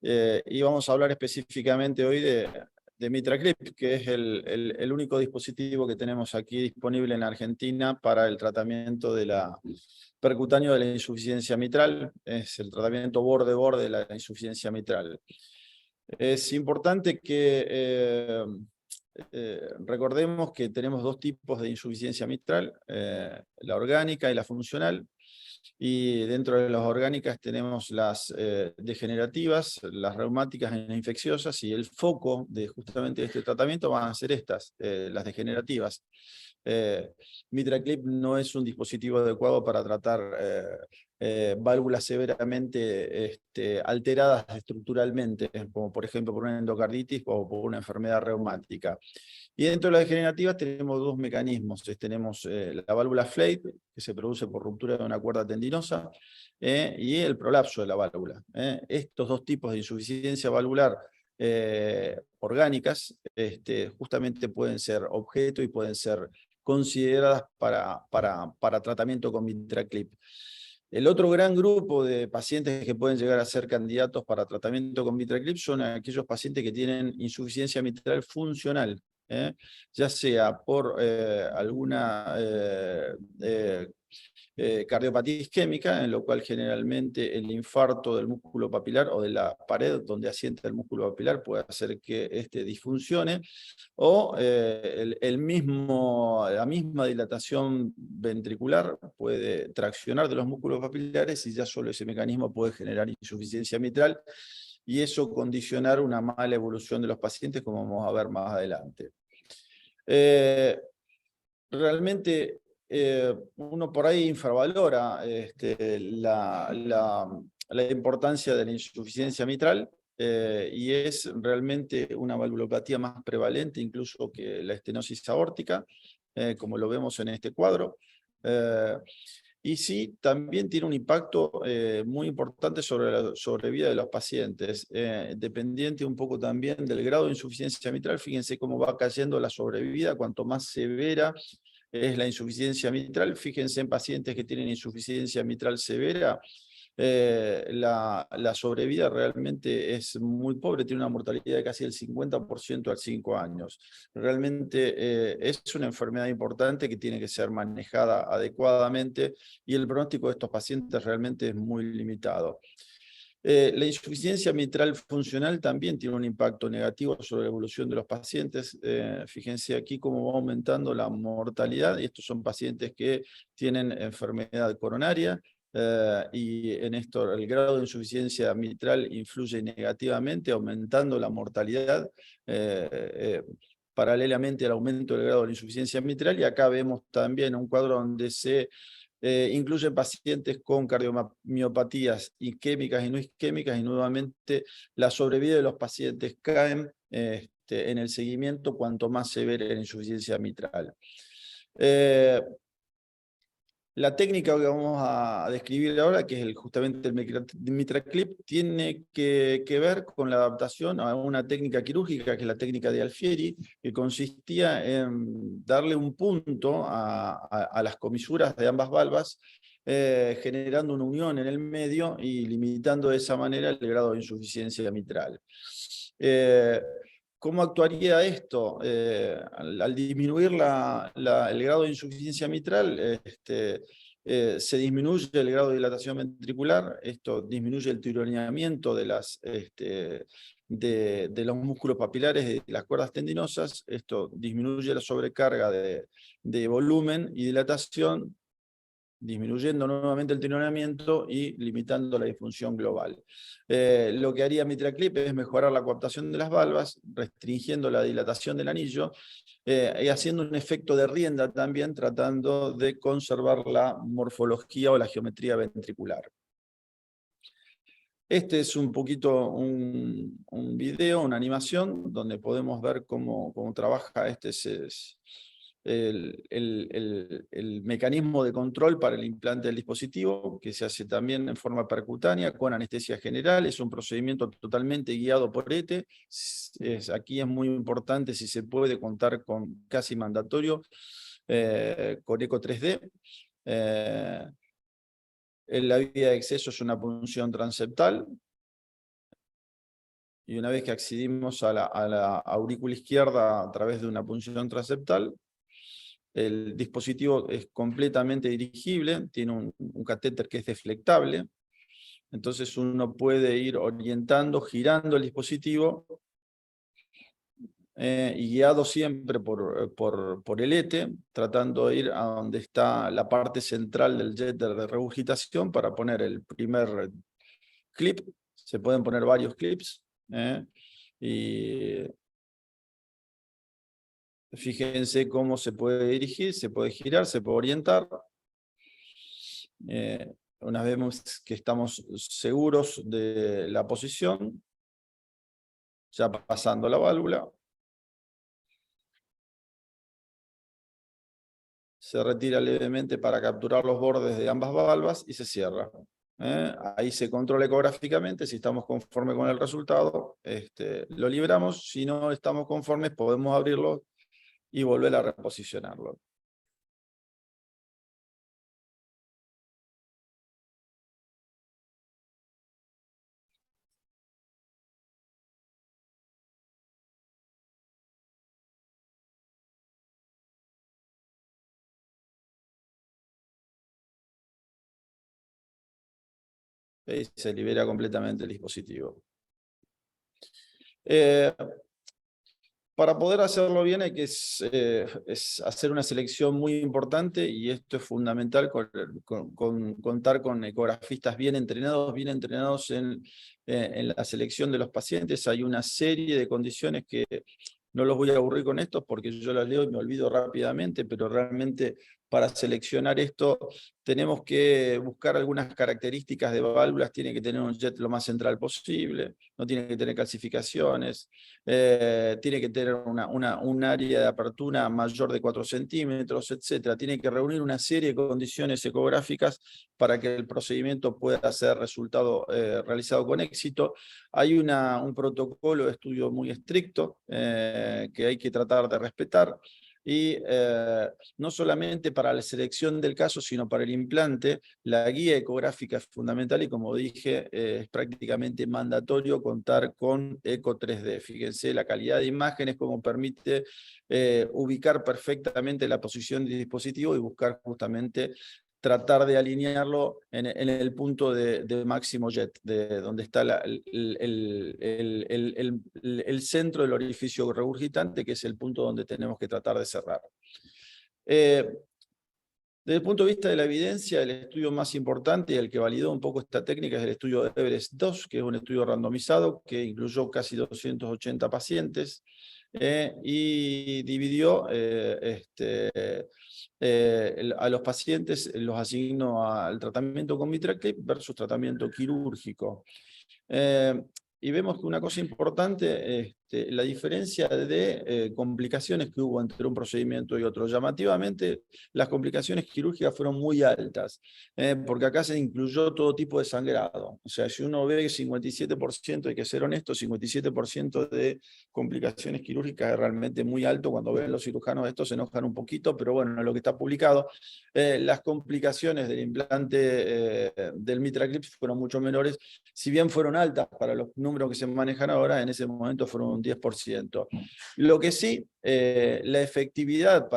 y vamos a hablar específicamente hoy de MitraClip, que es el único dispositivo que tenemos aquí disponible en Argentina para el tratamiento de percutáneo de la insuficiencia mitral. Es el tratamiento borde-borde de la insuficiencia mitral. Es importante que recordemos que tenemos dos tipos de insuficiencia mitral, la orgánica y la funcional. Y dentro de las orgánicas tenemos las degenerativas, las reumáticas e infecciosas, y el foco de justamente este tratamiento van a ser estas, las degenerativas. MitraClip no es un dispositivo adecuado para tratar válvulas severamente alteradas estructuralmente, como por ejemplo por una endocarditis o por una enfermedad reumática. Y dentro de las degenerativas tenemos dos mecanismos. Tenemos la válvula FLAPE, que se produce por ruptura de una cuerda tendinosa, y el prolapso de la válvula. Estos dos tipos de insuficiencia valvular orgánicas justamente pueden ser objeto y pueden ser consideradas para tratamiento con MitraClip. El otro gran grupo de pacientes que pueden llegar a ser candidatos para tratamiento con MitraClip son aquellos pacientes que tienen insuficiencia mitral funcional, ya sea por alguna cardiopatía isquémica, en lo cual generalmente el infarto del músculo papilar o de la pared donde asienta el músculo papilar puede hacer que disfuncione, o la misma dilatación ventricular puede traccionar de los músculos papilares y ya solo ese mecanismo puede generar insuficiencia mitral, y eso condicionar una mala evolución de los pacientes, como vamos a ver más adelante. Realmente uno por ahí infravalora la importancia de la insuficiencia mitral, y es realmente una valvulopatía más prevalente incluso que la estenosis aórtica, como lo vemos en este cuadro. Y sí, también tiene un impacto muy importante sobre la sobrevida de los pacientes, dependiente un poco también del grado de insuficiencia mitral. Fíjense cómo va cayendo la sobrevida, cuanto más severa es la insuficiencia mitral. Fíjense en pacientes que tienen insuficiencia mitral severa, la sobrevida realmente es muy pobre, tiene una mortalidad de casi el 50% a 5 años. Realmente es una enfermedad importante que tiene que ser manejada adecuadamente, y el pronóstico de estos pacientes realmente es muy limitado. La insuficiencia mitral funcional también tiene un impacto negativo sobre la evolución de los pacientes. Fíjense aquí cómo va aumentando la mortalidad, y estos son pacientes que tienen enfermedad coronaria, y en esto el grado de insuficiencia mitral influye negativamente, aumentando la mortalidad paralelamente al aumento del grado de insuficiencia mitral. Y acá vemos también un cuadro donde se incluyen pacientes con cardiomiopatías isquémicas y no isquémicas, y nuevamente la sobrevida de los pacientes caen en el seguimiento cuanto más severa la insuficiencia mitral. La técnica que vamos a describir ahora, que es justamente el MitraClip, tiene que ver con la adaptación a una técnica quirúrgica, que es la técnica de Alfieri, que consistía en darle un punto a las comisuras de ambas valvas, generando una unión en el medio y limitando de esa manera el grado de insuficiencia mitral. ¿Cómo actuaría esto? Al disminuir el grado de insuficiencia mitral, se disminuye el grado de dilatación ventricular. Esto disminuye el tironeamiento de los músculos papilares y de las cuerdas tendinosas. Esto disminuye la sobrecarga de volumen y dilatación, disminuyendo nuevamente el tironeamiento y limitando la disfunción global. Lo que haría MitraClip es mejorar la coaptación de las valvas, restringiendo la dilatación del anillo, y haciendo un efecto de rienda también, tratando de conservar la morfología o la geometría ventricular. Este es un poquito un video, una animación, donde podemos ver cómo trabaja el mecanismo de control para el implante del dispositivo, que se hace también en forma percutánea con anestesia general. Es un procedimiento totalmente guiado por ETE. Aquí es muy importante, si se puede, contar con casi mandatorio con eco 3D. En la vía de acceso es una punción transeptal. y una vez que accedimos a la aurícula izquierda a través de una punción transeptal, el dispositivo es completamente dirigible, tiene un catéter que es deflectable, entonces uno puede ir orientando, girando el dispositivo, y guiado siempre por el ETE, tratando de ir a donde está la parte central del jet de regurgitación para poner el primer clip. Se pueden poner varios clips, y fíjense cómo se puede dirigir, se puede girar, se puede orientar. Una vez que estamos seguros de la posición, ya pasando la válvula, se retira levemente para capturar los bordes de ambas valvas y se cierra. Ahí se controla ecográficamente, si estamos conformes con el resultado, lo libramos, si no estamos conformes podemos abrirlo y volver a reposicionarlo. Y se libera completamente el dispositivo. Para poder hacerlo bien hay que es hacer una selección muy importante, y esto es fundamental, contar con ecografistas bien entrenados en la selección de los pacientes. Hay una serie de condiciones que no los voy a aburrir con esto porque yo las leo y me olvido rápidamente, pero realmente para seleccionar esto tenemos que buscar algunas características de válvulas. Tiene que tener un jet lo más central posible, no tiene que tener calcificaciones, tiene que tener un área de apertura mayor de 4 centímetros, etc. Tiene que reunir una serie de condiciones ecográficas para que el procedimiento pueda ser realizado con éxito. Hay un protocolo de estudio muy estricto que hay que tratar de respetar. Y no solamente para la selección del caso, sino para el implante, la guía ecográfica es fundamental, y como dije, es prácticamente mandatorio contar con eco 3D. Fíjense la calidad de imágenes, cómo permite ubicar perfectamente la posición del dispositivo y buscar justamente tratar de alinearlo en el punto de máximo jet, de donde está el centro del orificio regurgitante, que es el punto donde tenemos que tratar de cerrar. Desde el punto de vista de la evidencia, el estudio más importante y el que validó un poco esta técnica es el estudio de Everest 2, que es un estudio randomizado que incluyó casi 280 pacientes, y dividió a los pacientes, los asignó al tratamiento con MitraClip versus tratamiento quirúrgico. Y vemos que una cosa importante, la diferencia de complicaciones que hubo entre un procedimiento y otro. Llamativamente, las complicaciones quirúrgicas fueron muy altas, porque acá se incluyó todo tipo de sangrado. O sea, si uno ve 57%, hay que ser honesto, 57% de complicaciones quirúrgicas es realmente muy alto. Cuando ven los cirujanos esto se enojan un poquito, pero bueno, lo que está publicado. Las complicaciones del implante del MitraClip fueron mucho menores, si bien fueron altas para los números que se manejan ahora, en ese momento fueron un 10%. Lo que sí, la efectividad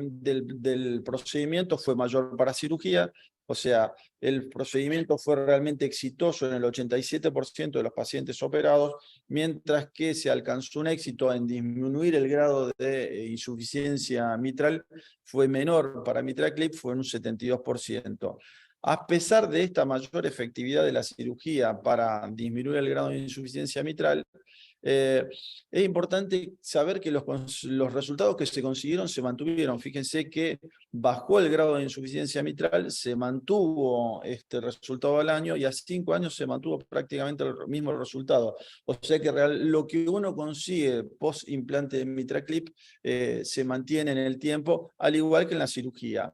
del procedimiento fue mayor para cirugía. O sea, el procedimiento fue realmente exitoso en el 87% de los pacientes operados, mientras que se alcanzó un éxito en disminuir el grado de insuficiencia mitral, fue menor para MitraClip, fue en un 72%. A pesar de esta mayor efectividad de la cirugía para disminuir el grado de insuficiencia mitral, es importante saber que los resultados que se consiguieron se mantuvieron. Fíjense que bajó el grado de insuficiencia mitral, se mantuvo este resultado al año, y a 5 años se mantuvo prácticamente el mismo resultado. O sea que lo que uno consigue post implante de MitraClip se mantiene en el tiempo, al igual que en la cirugía.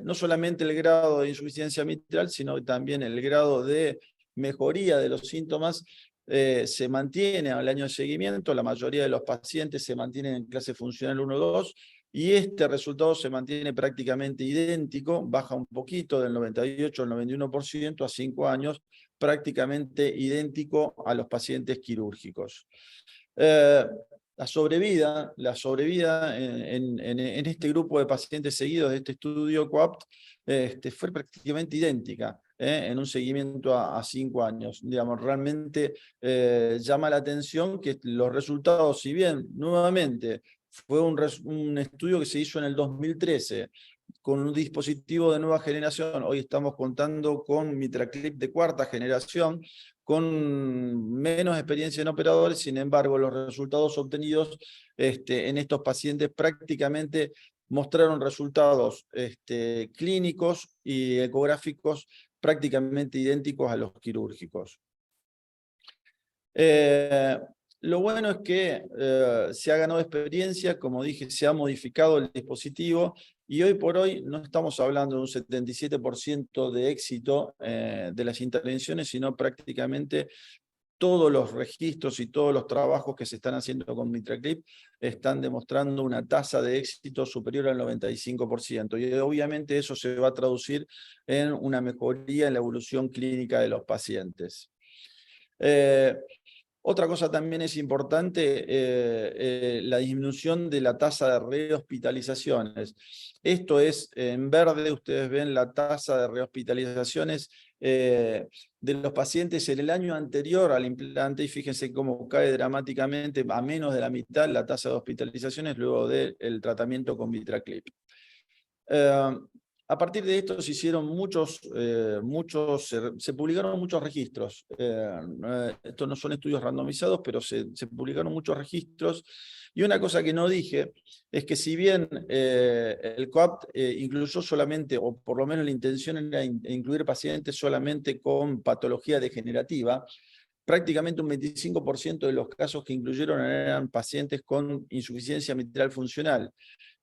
No solamente el grado de insuficiencia mitral, sino también el grado de mejoría de los síntomas se mantiene al año de seguimiento. La mayoría de los pacientes se mantienen en clase funcional 1 o 2, y este resultado se mantiene prácticamente idéntico, baja un poquito del 98 al 91% a 5 años, prácticamente idéntico a los pacientes quirúrgicos. La sobrevida en este grupo de pacientes seguidos de este estudio COAPT fue prácticamente idéntica en un seguimiento a 5 años. Digamos, realmente llama la atención que los resultados, si bien nuevamente fue un estudio que se hizo en el 2013, con un dispositivo de nueva generación, hoy estamos contando con MitraClip de 4ª generación, con menos experiencia en operadores. Sin embargo, los resultados obtenidos en estos pacientes prácticamente mostraron resultados clínicos y ecográficos prácticamente idénticos a los quirúrgicos. Lo bueno es que se ha ganado experiencia, como dije, se ha modificado el dispositivo y hoy por hoy no estamos hablando de un 77% de éxito de las intervenciones, sino prácticamente todos los registros y todos los trabajos que se están haciendo con MitraClip están demostrando una tasa de éxito superior al 95%. Y obviamente eso se va a traducir en una mejoría en la evolución clínica de los pacientes. Otra cosa también es importante, la disminución de la tasa de rehospitalizaciones. Esto es, en verde ustedes ven la tasa de rehospitalizaciones de los pacientes en el año anterior al implante, y fíjense cómo cae dramáticamente a menos de la mitad la tasa de hospitalizaciones luego del tratamiento con MitraClip. A partir de esto se hicieron se publicaron muchos registros. Estos no son estudios randomizados, pero se publicaron muchos registros. Y una cosa que no dije es que si bien el COAPT incluyó solamente, o por lo menos la intención era incluir pacientes solamente con patología degenerativa, prácticamente un 25% de los casos que incluyeron eran pacientes con insuficiencia mitral funcional.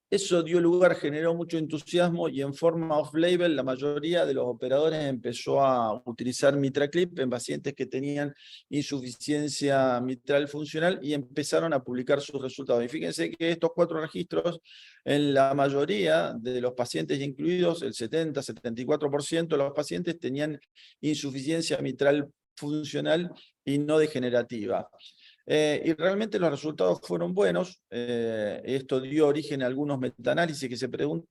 Eso dio lugar, generó mucho entusiasmo y en forma off-label la mayoría de los operadores empezó a utilizar MitraClip en pacientes que tenían insuficiencia mitral funcional y empezaron a publicar sus resultados. Y fíjense que estos 4 registros, en la mayoría de los pacientes incluidos, el 70-74% de los pacientes tenían insuficiencia mitral funcional y no degenerativa. Y realmente los resultados fueron buenos. Esto dio origen a algunos metaanálisis que se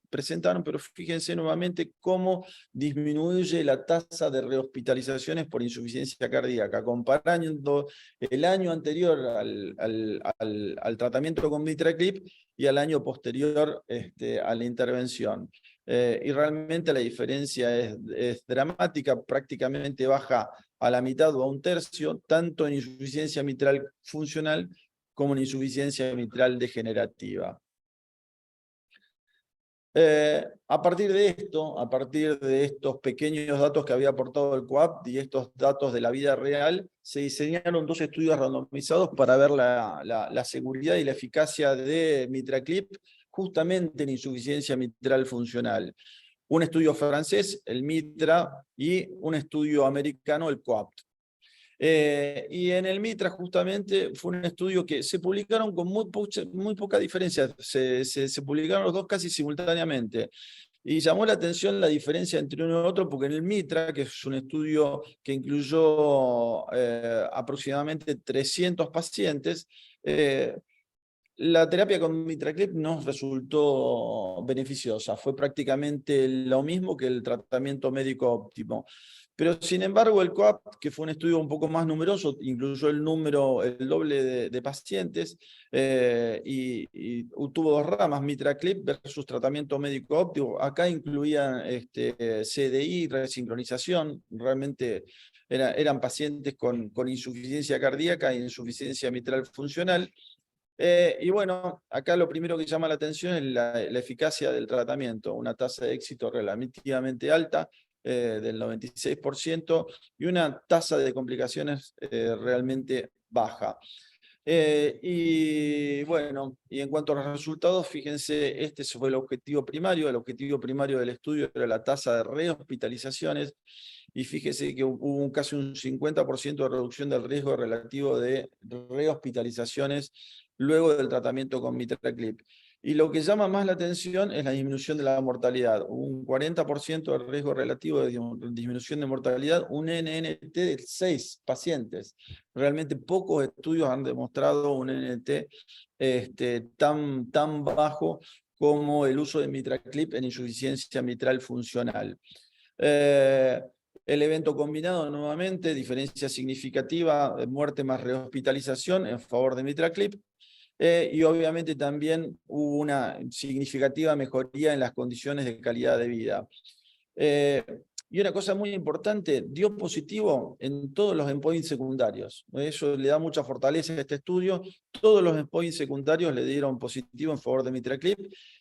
presentaron, pero fíjense nuevamente cómo disminuye la tasa de rehospitalizaciones por insuficiencia cardíaca, comparando el año anterior al tratamiento con MitraClip y al año posterior a la intervención. Y realmente la diferencia es dramática, prácticamente baja a la mitad o a un tercio, tanto en insuficiencia mitral funcional como en insuficiencia mitral degenerativa. A partir de estos pequeños datos que había aportado el COAPT y estos datos de la vida real, se diseñaron 2 estudios randomizados para ver la seguridad y la eficacia de MitraClip justamente en insuficiencia mitral funcional. Un estudio francés, el MITRA, y un estudio americano, el COAPT. Y en el MITRA justamente fue un estudio que se publicaron con muy poca diferencia, se publicaron los 2 casi simultáneamente. Y llamó la atención la diferencia entre uno y otro, porque en el MITRA, que es un estudio que incluyó aproximadamente 300 pacientes, la terapia con MitraClip nos resultó beneficiosa, fue prácticamente lo mismo que el tratamiento médico óptimo. Pero sin embargo el COAPT, que fue un estudio un poco más numeroso, incluyó el doble de pacientes y tuvo 2 ramas, MitraClip versus tratamiento médico óptimo. Acá incluían CDI, resincronización, realmente eran pacientes con insuficiencia cardíaca e insuficiencia mitral funcional. Y bueno, acá lo primero que llama la atención es la eficacia del tratamiento, una tasa de éxito relativamente alta, del 96%, y una tasa de complicaciones realmente baja. Y bueno, y en cuanto a los resultados, fíjense, este fue el objetivo primario del estudio era la tasa de rehospitalizaciones, y fíjese que hubo casi un 50% de reducción del riesgo relativo de rehospitalizaciones luego del tratamiento con MitraClip. Y lo que llama más la atención es la disminución de la mortalidad. Un 40% de riesgo relativo de disminución de mortalidad, un NNT de 6 pacientes. Realmente pocos estudios han demostrado un NNT tan bajo como el uso de MitraClip en insuficiencia mitral funcional. El evento combinado, nuevamente, diferencia significativa, muerte más rehospitalización en favor de MitraClip. Y obviamente también hubo una significativa mejoría en las condiciones de calidad de vida. Y una cosa muy importante, dio positivo en todos los endpoints secundarios. Eso le da mucha fortaleza a este estudio. Todos los endpoints secundarios le dieron positivo en favor de MitraClip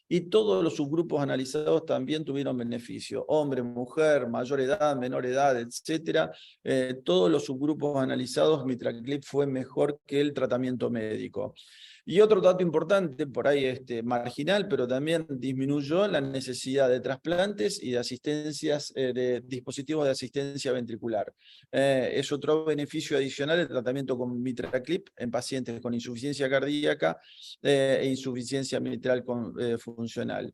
y todos los subgrupos analizados también tuvieron beneficio. Hombre, mujer, mayor edad, menor edad, etc. Todos los subgrupos analizados, MitraClip fue mejor que el tratamiento médico. Y otro dato importante, por ahí marginal, pero también disminuyó la necesidad de trasplantes y de asistencias, de dispositivos de asistencia ventricular. Es otro beneficio adicional del tratamiento con MitraClip en pacientes con insuficiencia cardíaca e insuficiencia mitral funcional.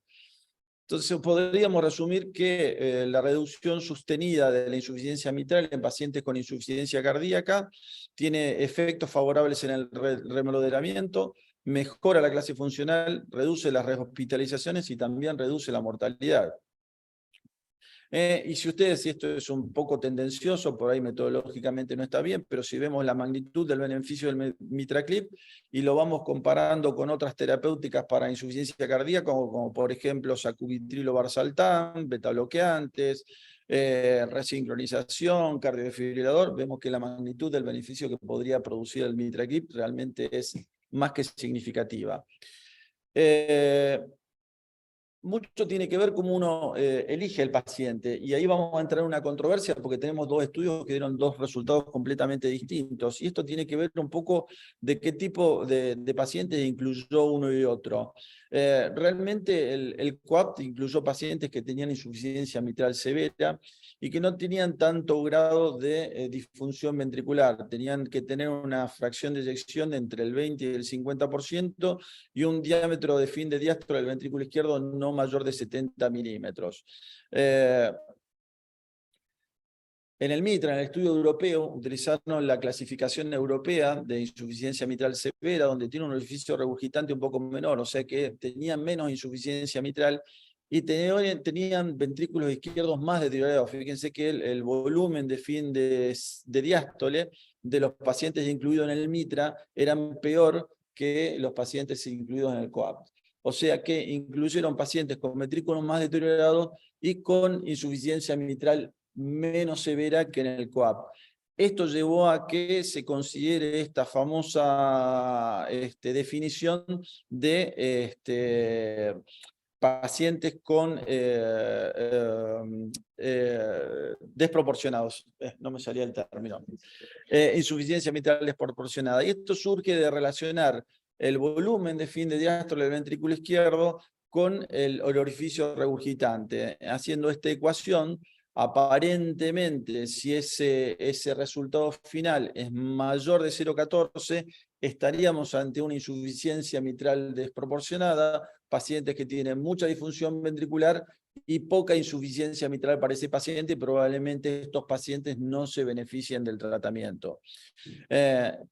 Entonces podríamos resumir que la reducción sostenida de la insuficiencia mitral en pacientes con insuficiencia cardíaca tiene efectos favorables en el remodelamiento, mejora la clase funcional, reduce las rehospitalizaciones y también reduce la mortalidad. Y si esto es un poco tendencioso, por ahí metodológicamente no está bien, pero si vemos la magnitud del beneficio del MitraClip y lo vamos comparando con otras terapéuticas para insuficiencia cardíaca, como por ejemplo sacubitrilo valsartán, betabloqueantes, resincronización, cardiodefibrilador, vemos que la magnitud del beneficio que podría producir el MitraClip realmente es más que significativa. Mucho tiene que ver cómo uno elige al paciente, y ahí vamos a entrar en una controversia porque tenemos dos estudios que dieron dos resultados completamente distintos, y esto tiene que ver un poco de qué tipo de pacientes incluyó uno y otro. Realmente el COAPT incluyó pacientes que tenían insuficiencia mitral severa y que no tenían tanto grado de disfunción ventricular, tenían que tener una fracción de eyección de entre el 20 y el 50% y un diámetro de fin de diástole del ventrículo izquierdo no mayor de 70 milímetros. En el MITRA, en el estudio europeo, utilizaron la clasificación europea de insuficiencia mitral severa, donde tiene un orificio regurgitante un poco menor, o sea que tenían menos insuficiencia mitral y tenían ventrículos izquierdos más deteriorados. Fíjense que el volumen de fin de diástole de los pacientes incluidos en el MITRA eran peor que los pacientes incluidos en el COAPT. O sea que incluyeron pacientes con ventrículos más deteriorados y con insuficiencia mitral menos severa que en el COAPT. Esto llevó a que se considere esta famosa definición de pacientes con desproporcionados, no me salía el término, insuficiencia mitral desproporcionada. Y esto surge de relacionar el volumen de fin de diástole del ventrículo izquierdo con el orificio regurgitante. Haciendo esta ecuación, aparentemente, si ese resultado final es mayor de 0,14, estaríamos ante una insuficiencia mitral desproporcionada, pacientes que tienen mucha disfunción ventricular y poca insuficiencia mitral para ese paciente, probablemente estos pacientes no se beneficien del tratamiento.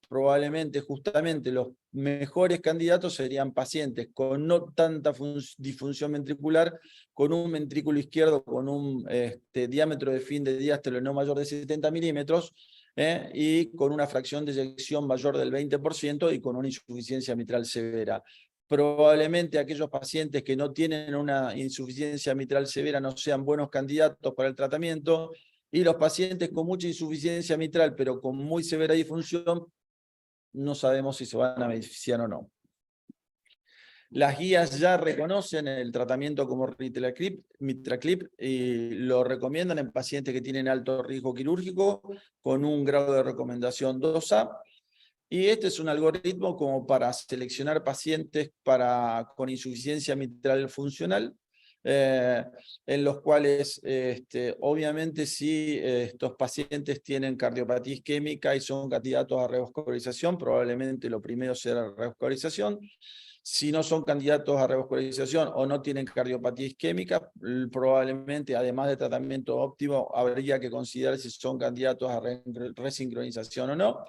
Probablemente justamente los mejores candidatos serían pacientes con no tanta disfunción ventricular, con un ventrículo izquierdo con un diámetro de fin de diástole no mayor de 70 milímetros, y con una fracción de eyección mayor del 20% y con una insuficiencia mitral severa. Probablemente aquellos pacientes que no tienen una insuficiencia mitral severa no sean buenos candidatos para el tratamiento, y los pacientes con mucha insuficiencia mitral pero con muy severa disfunción no sabemos si se van a beneficiar o no. Las guías ya reconocen el tratamiento como MitraClip y lo recomiendan en pacientes que tienen alto riesgo quirúrgico con un grado de recomendación 2A. Y este es un algoritmo como para seleccionar pacientes con insuficiencia mitral funcional. en los cuales obviamente si estos pacientes tienen cardiopatía isquémica y son candidatos a revascularización, probablemente lo primero será revascularización. Si no son candidatos a revascularización o no tienen cardiopatía isquémica, probablemente, además de tratamiento óptimo, habría que considerar si son candidatos a resincronización o no.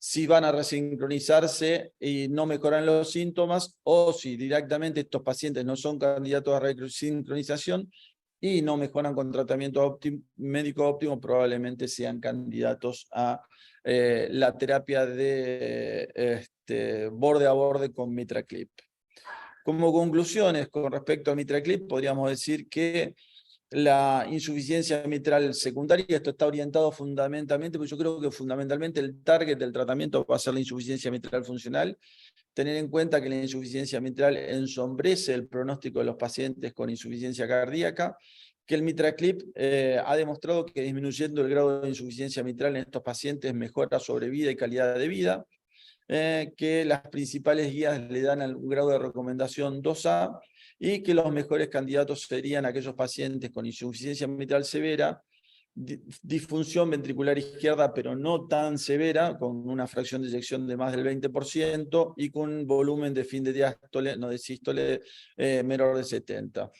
Si van a resincronizarse y no mejoran los síntomas, o si directamente estos pacientes no son candidatos a resincronización y no mejoran con tratamiento médico óptimo, probablemente sean candidatos a la terapia de borde a borde con MitraClip. Como conclusiones con respecto a MitraClip, podríamos decir que la insuficiencia mitral secundaria, esto está orientado fundamentalmente, porque yo creo que fundamentalmente el target del tratamiento va a ser la insuficiencia mitral funcional. Tener en cuenta que la insuficiencia mitral ensombrece el pronóstico de los pacientes con insuficiencia cardíaca, que el MitraClip ha demostrado que disminuyendo el grado de insuficiencia mitral en estos pacientes mejora sobrevida y calidad de vida, que las principales guías le dan un grado de recomendación 2A, y que los mejores candidatos serían aquellos pacientes con insuficiencia mitral severa, disfunción ventricular izquierda, pero no tan severa, con una fracción de eyección de más del 20% y con un volumen de fin de diástole, no de sístole, menor de 70.